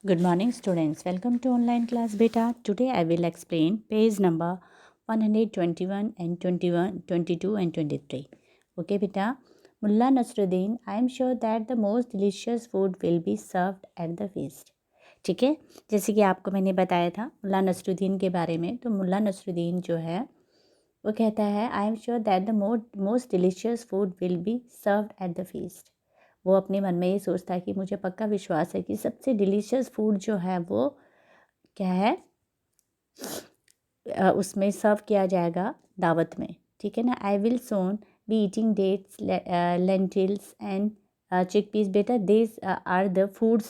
Good morning, students. Welcome to online class beta. Today I will explain page number 121 and 21, 22 and 23. Okay, beta. Mullah Nasruddin, I am sure that the most delicious food will be served at the feast. ठीक है, जैसे कि आपको मैंने बताया था मुल्ला नसरुद्दीन के बारे में, तो मुल्ला नसरुद्दीन जो है वो कहता है I am sure that the most delicious food will be served at the feast. वो अपने मन में ये सोचता है कि मुझे पक्का विश्वास है कि सबसे डिलीशियस फूड जो है वो क्या है, उसमें सर्व किया जाएगा दावत में। ठीक है ना। I will soon be eating dates, lentils and chickpeas. बेटा दिस आर द फूड्स,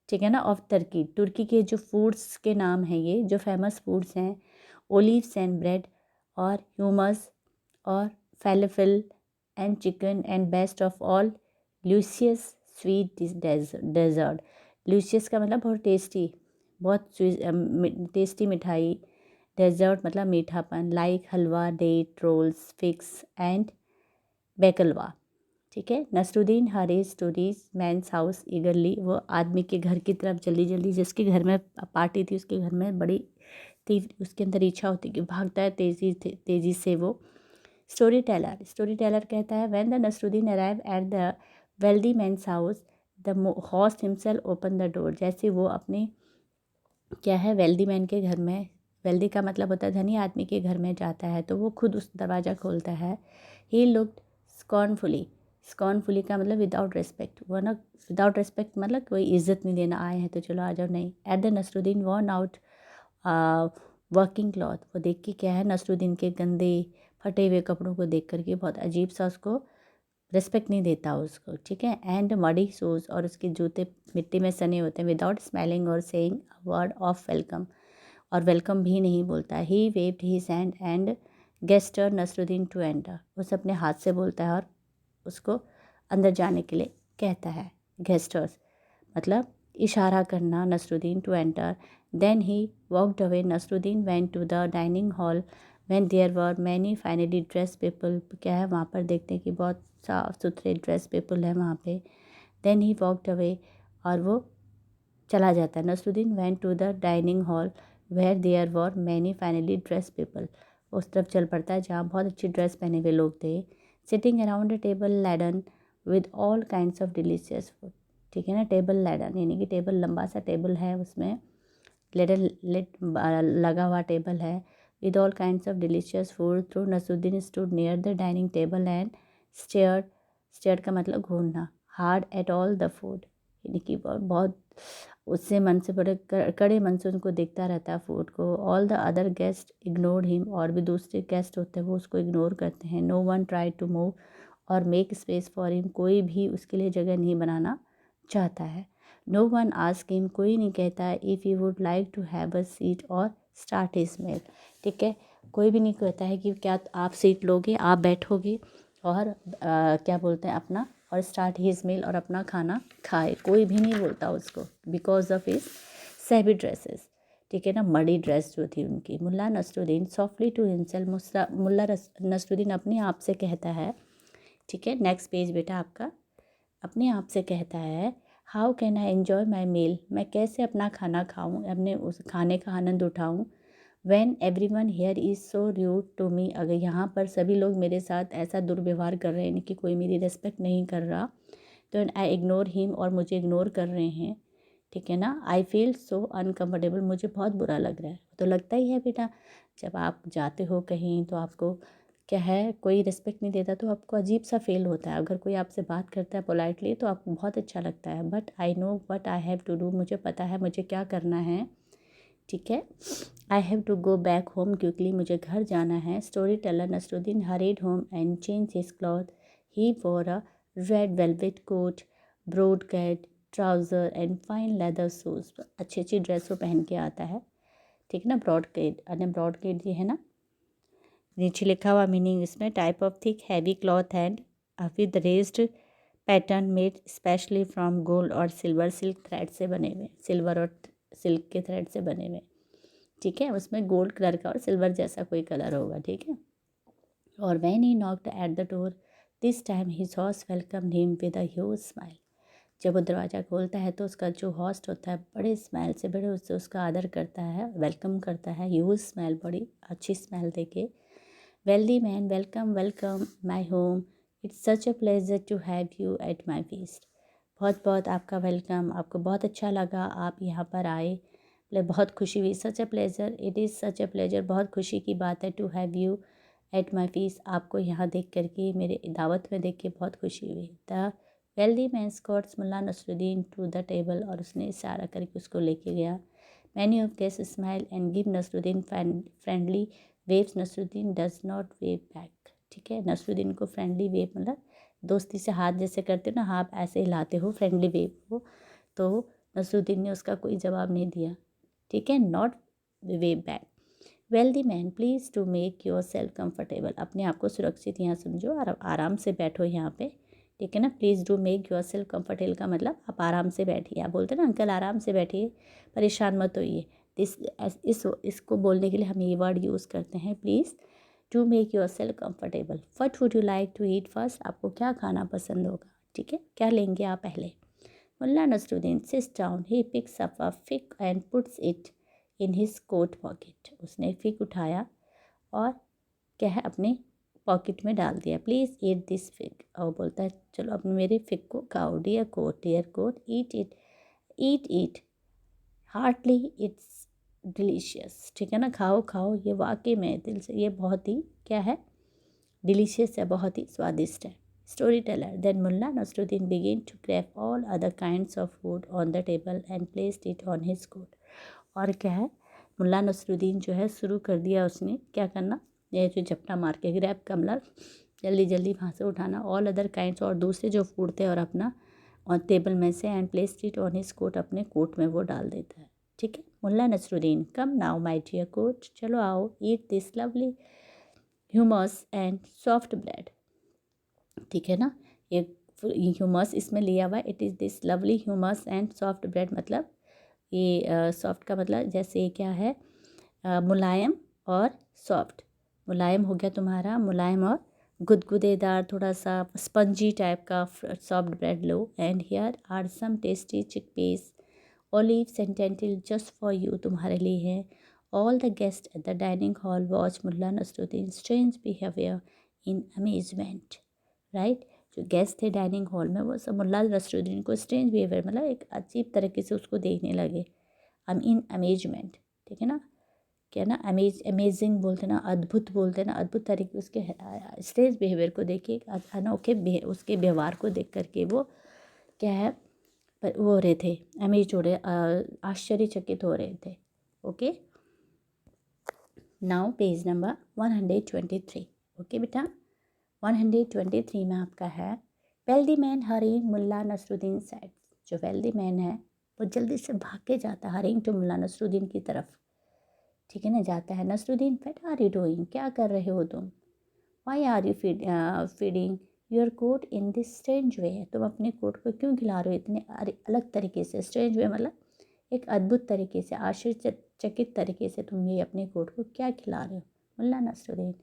ठीक है ना, ऑफ तुर्की। तुर्की के जो फूड्स के नाम हैं, ये जो फेमस फूड्स हैं, ओलिव्स एंड ब्रेड और ह्यूमस और falafel and chicken and best of all luscious sweet dessert. Luscious का मतलब बहुत टेस्टी, बहुत टेस्टी मिठाई। डेजर्ट मतलब मीठापन, like halwa, date, rolls, figs and baklava. ठीक है। Nasruddin hurry stories man's house eagerly, वो आदमी के घर की तरफ जल्दी जल्दी, जिसके घर में पार्टी थी उसके घर में बड़ी तीव्र उसके अंदर इच्छा होती कि भागता है तेज़ी से वो। स्टोरी टेलर कहता है when the Nasruddin arrive at the wealthy man's house the host himself open the door. जैसे वो अपने क्या है वेल्दी मैन के घर में, वेल्दी का मतलब होता है धनी आदमी के घर में जाता है, तो वो खुद उस दरवाज़ा खोलता है। ही लुक्ड स्कॉर्नफुली, स्कॉर्नफुली का मतलब विदाउट रिस्पेक्ट, वो ना विदाउट रिस्पेक्ट मतलब कोई इज्जत नहीं देना, आए हैं तो चलो आ जाओ, नहीं। At the Nasruddin worn out working cloth, वो देख के क्या है नसरुद्दीन के गंदे फटे हुए कपड़ों को देख करके बहुत अजीब सा उसको रिस्पेक्ट नहीं देता उसको। ठीक है। एंड मडी शूज़, और उसके जूते मिट्टी में सने होते हैं। विदाउट स्मेलिंग और सेइंग वर्ड ऑफ वेलकम, और वेलकम भी नहीं बोलता। He waved his hand and गेस्टर नसरुद्दीन टू एंटर, उसे अपने हाथ से बोलता है और उसको अंदर जाने के लिए कहता है। गेस्टर्स मतलब इशारा करना, Nasruddin to enter. Then he walked away. Nasruddin went to the dining hall when there were many finely dress people, क्या है वहाँ पर देखते हैं कि बहुत साफ़ सुथरे ड्रेस पीपल हैं वहाँ पे। देन ही वॉकड अवे, और वो चला जाता है। Nasruddin went to the dining hall where there were many finely dress people, उस तरफ चल पड़ता है जहाँ बहुत अच्छी ड्रेस पहने हुए लोग थे। Sitting around a table laden with all kinds of delicious food. ठीक है ना। टेबल लैडन यानी कि टेबल, लंबा सा टेबल है, उसमें लेडन लेट लगा हुआ टेबल है। With all kinds of delicious food through Nasruddin stood near the dining table and stared, stared का मतलब घूरना, hard at all the food, यानी कि बहुत उससे मन से बड़े कड़े मन से उनको देखता रहता है फूड को। All the other guest ignored him, और भी दूसरे गेस्ट होते हैं वो उसको इग्नोर करते हैं। No one try to move और मेक स्पेस फॉर हिम, कोई भी उसके लिए जगह नहीं बनाना चाहता है। नो वन आस्क हिम, कोई नहीं कहता है if you would like to have a seat और स्टार्ट हिज मील। ठीक है। कोई भी नहीं कहता है कि क्या आप सीट लोगे, आप बैठोगे और क्या बोलते हैं अपना, और स्टार्ट हिज मील, और अपना खाना खाए, कोई भी नहीं बोलता उसको, बिकॉज ऑफ हिज सेवी ड्रेसेस। ठीक है ना। मडी ड्रेस जो थी उनकी। Mulla Nasruddin softly to himself, Mulla Nasruddin अपने आप से कहता है। ठीक है। नेक्स्ट पेज बेटा आपका। अपने आप से कहता है how can I enjoy my meal, मैं कैसे अपना खाना खाऊं, अपने उस खाने का आनंद उठाऊं। When everyone here is so rude to me, अगर यहाँ पर सभी लोग मेरे साथ ऐसा दुर्व्यवहार कर रहे हैं कि कोई मेरी रिस्पेक्ट नहीं कर रहा, तो आई इग्नोर हिम, और मुझे इग्नोर कर रहे हैं। ठीक है ना। आई फील सो अनकम्फर्टेबल, मुझे बहुत बुरा लग रहा है। तो लगता ही है बेटा, जब आप जाते हो कहीं तो आपको क्या है कोई रिस्पेक्ट नहीं देता तो आपको अजीब सा फील होता है। अगर कोई आपसे बात करता है पोलाइटली तो आपको बहुत अच्छा लगता है। But I know what I have to do, मुझे पता है मुझे क्या करना है। ठीक है। I have to go back home, quickly, मुझे घर जाना है। Story teller Nasruddin hurried home and change his cloth. He wore a red velvet coat, broad cat trouser and fine leather shoes, अच्छी अच्छी ड्रेस वो पहन के आता है। ठीक है ना। ब्रॉड केट, अरे ब्रॉड केट ये है ना, नीचे लिखा हुआ मीनिंग इसमें, type of thick heavy cloth and with raised pattern made specially from gold और सिल्वर, सिल्क थ्रेड से बने हुए, सिल्वर और सिल्क के थ्रेड से बने हुए। ठीक है। उसमें गोल्ड कलर का और सिल्वर जैसा कोई कलर होगा। ठीक है। और when he knocked at the door this time his horse welcome him with a huge smile, जब वो दरवाज़ा खोलता है तो उसका जो होस्ट होता है बड़े स्मेल से, बड़े उससे उसका आदर करता है, वेलकम करता है, यूज स्मेल, बड़ी अच्छी स्मेल देके, wealthy man welcome welcome my home, it's such a pleasure to have you at my feast. बहुत बहुत आपका वेलकम, आपको बहुत अच्छा लगा आप यहाँ पर आए, मतलब बहुत खुशी हुई। Such a pleasure, it is such a pleasure, बहुत खुशी की बात है। To have you at my feast, आपको यहाँ देख करके, मेरे दावत में देख के बहुत खुशी हुई। The wealthy man escorts Mulla Nasruddin to the table, और उसने इशारा करके उसको लेके गया। Many of guest smile and give Nasruddin friendly waves, Nasruddin does not wave back. ठीक है, नसरुद्दीन को फ्रेंडली वेव मतलब दोस्ती से हाथ जैसे करते हो ना, आप ऐसे हिलाते हो फ्रेंडली वेव को, तो नसरुद्दीन ने उसका कोई जवाब नहीं दिया। ठीक है, not wave back. Wealthy man please to make yourself comfortable, अपने आप को सुरक्षित यहाँ समझो और आराम से बैठो यहाँ पे। ठीक है ना, please do make yourself comfortable का मतलब आप आराम से बैठिए। आप बोलते हैं ना अंकल आराम से बैठिए, परेशान मत होइए। इसको बोलने के लिए हम ये वर्ड यूज़ करते हैं, please to make yourself comfortable. What would you like to eat first, आपको क्या खाना पसंद होगा। ठीक है, क्या लेंगे आप पहले। Mulla Nasruddin sits down, he picks up a fig and puts it in his coat pocket, उसने फिग उठाया और क्या है अपने पॉकेट में डाल दिया। प्लीज़ ईट दिस फिग, और बोलता है चलो अपने मेरे फिग को खाओ। Dear coat eat it, eat heartily, it's delicious. ठीक है ना, खाओ खाओ, ये वाकई में दिल से, ये बहुत ही क्या है, डिलीशियस है, बहुत ही स्वादिष्ट है। Story teller, then Mulla Nasruddin began to grab all other kinds of food on the table and placed it on his coat. और क्या है, मुल्ला नसरुद्दीन जो है शुरू कर दिया उसने क्या करना, ये जो झपटा मार के, ग्रैब का मतलब जल्दी जल्दी वहाँ से उठाना, ऑल अदर काइंड्स और दूसरे जो फूड थे और अपना और टेबल में से, and placed it on his coat, अपने कोट में वो डाल देता है। ठीक है, Mulla Nasruddin, come now my dear coat, चलो आओ, eat this lovely hummus and soft bread. ठीक है ना, ये ह्यूमस इसमें लिया हुआ है, it is this lovely hummus and soft bread, मतलब ये सॉफ्ट का मतलब जैसे क्या है, मुलायम और सॉफ्ट। मुलायम हो गया तुम्हारा, मुलायम और गुदगुदेदार, थोड़ा सा स्पंजी टाइप का सॉफ्ट ब्रेड लो। And here are some tasty chickpeas, olives and lentil just for you, तुम्हारे लिए है। All the guest at the dining hall watch Mulla Nasruddin strange behaviour in amazement. Right, जो गेस्ट थे डाइनिंग हॉल में वो सब मुल्ला नसरुद्दीन को स्ट्रेंज बिहेवियर मतलब एक अजीब तरीके से उसको देखने लगे। इन अमेजमेंट, ठीक है ना, क्या ना, अमेजिंग बोलते ना, अद्भुत बोलते ना, अद्भुत तरीके उसके स्ट्रेंज बिहेवियर को देख के, अनोखे उसके व्यवहार को देख करके वो क्या है, पर वो हो रहे थे, अमेज हो रहे, आश्चर्यचकित हो रहे थे। Okay, now page number 123। Okay बेटा, 123 में आपका है, wealthy man hurrying Mulla Nasruddin said, जो वेल्दी मैन है वो जल्दी से भाग के जाता है हरिंग टू मुल्ला नसरुद्दीन की तरफ। ठीक है ना, जाता है। Nasruddin, what are you doing, क्या कर रहे हो तुम। Why are you feeding your coat in this strange way, तुम अपने कोट को क्यों खिला रहे हो इतने अलग तरीके से। स्ट्रेंज वे मतलब एक अद्भुत तरीके से, आश्चर्यचकित तरीके से तुम ये अपने कोट को क्या खिला रहे हो। Mulla Nasruddin,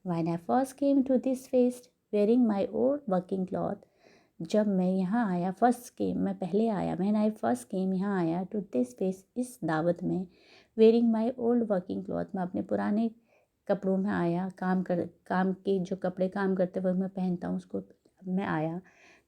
when I first came to this feast wearing my old working cloth, जब मैं यहाँ आया, फर्स्ट केम मैं पहले आया, व्हेन आई फर्स्ट केम यहाँ आया टू दिस फेस्ट इस दावत में, wearing my old working cloth, मैं अपने पुराने कपड़ों में आया, काम के जो कपड़े काम करते वक्त मैं पहनता हूँ उसको मैं आया।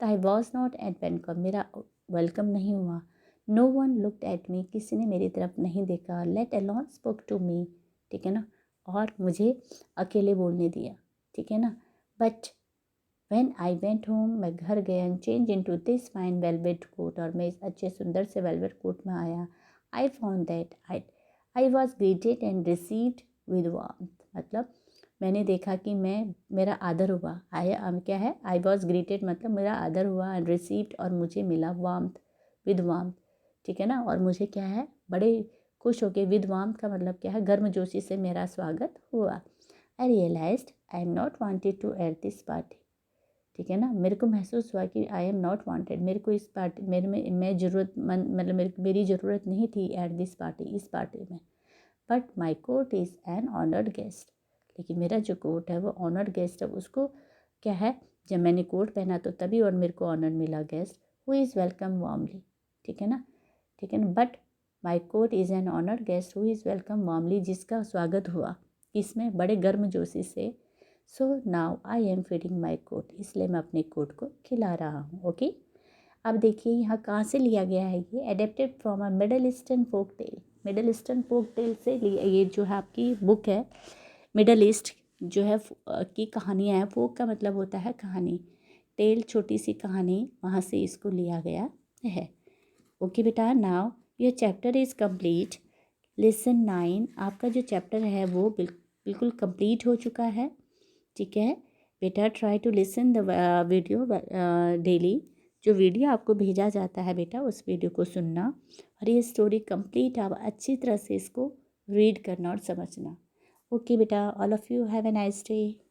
तो I was not at welcome, मेरा वेलकम नहीं हुआ। No one looked at me, किसी ने मेरी तरफ नहीं देखा। Let alone spoke to me, ठीक है ना, और मुझे अकेले बोलने दिया। ठीक है ना, but when I went home, मैं घर गया, and change into this fine velvet coat, और मैं इस अच्छे सुंदर से वेलवेट कोट में आया। I found that I was greeted and received with warmth, मतलब मैंने देखा कि मेरा आदर हुआ। क्या है, आई वॉज ग्रीटेड मतलब मेरा आदर हुआ, एंड रिसीव्ड और मुझे मिला, वार्मथ विद वार्मथ। ठीक है ना, और मुझे क्या है बड़े खुश हो के, विद वार्मथ का मतलब क्या है, गर्मजोशी से मेरा स्वागत हुआ। I realised I am not wanted to at this party, ठीक है ना, मेरे को महसूस हुआ कि आई एम नॉट वांटेड, मेरे को इस पार्टी मेरे में मैं ज़रूरतमंद मतलब मेरी ज़रूरत नहीं थी एट दिस पार्टी, इस पार्टी में। But my coat is an honoured guest, लेकिन मेरा जो कोट है वो ऑनर्ड गेस्ट है। उसको क्या है, जब मैंने कोट पहना तो तभी और मेरे को ऑनर मिला guest who is welcome warmly, ठीक है ना, ठीक है ना। But my coat is an honoured guest who is welcome warmly, जिसका स्वागत हुआ इसमें बड़े गर्मजोशी से। So now I am feeding my coat, इसलिए मैं अपने कोट को खिला रहा हूँ। ओके, अब देखिए यहाँ कहाँ से लिया गया है, ये adapted from a Middle Eastern folk tale. Middle Eastern folk tale से लिया, ये जो है आपकी बुक है मिडल ईस्ट जो है की कहानियाँ हैं। फोक का मतलब होता है कहानी, टेल छोटी सी कहानी, वहाँ से इसको लिया गया है। ओके बेटा, now your chapter is complete. Lesson 9 आपका जो चैप्टर है वो बिल्कुल कंप्लीट हो चुका है, ठीक है बेटा। Try to listen the video daily, जो वीडियो आपको भेजा जाता है बेटा उस वीडियो को सुनना, और ये स्टोरी कंप्लीट आप अच्छी तरह से इसको रीड करना और समझना। ओके बेटा, all of you have a nice day.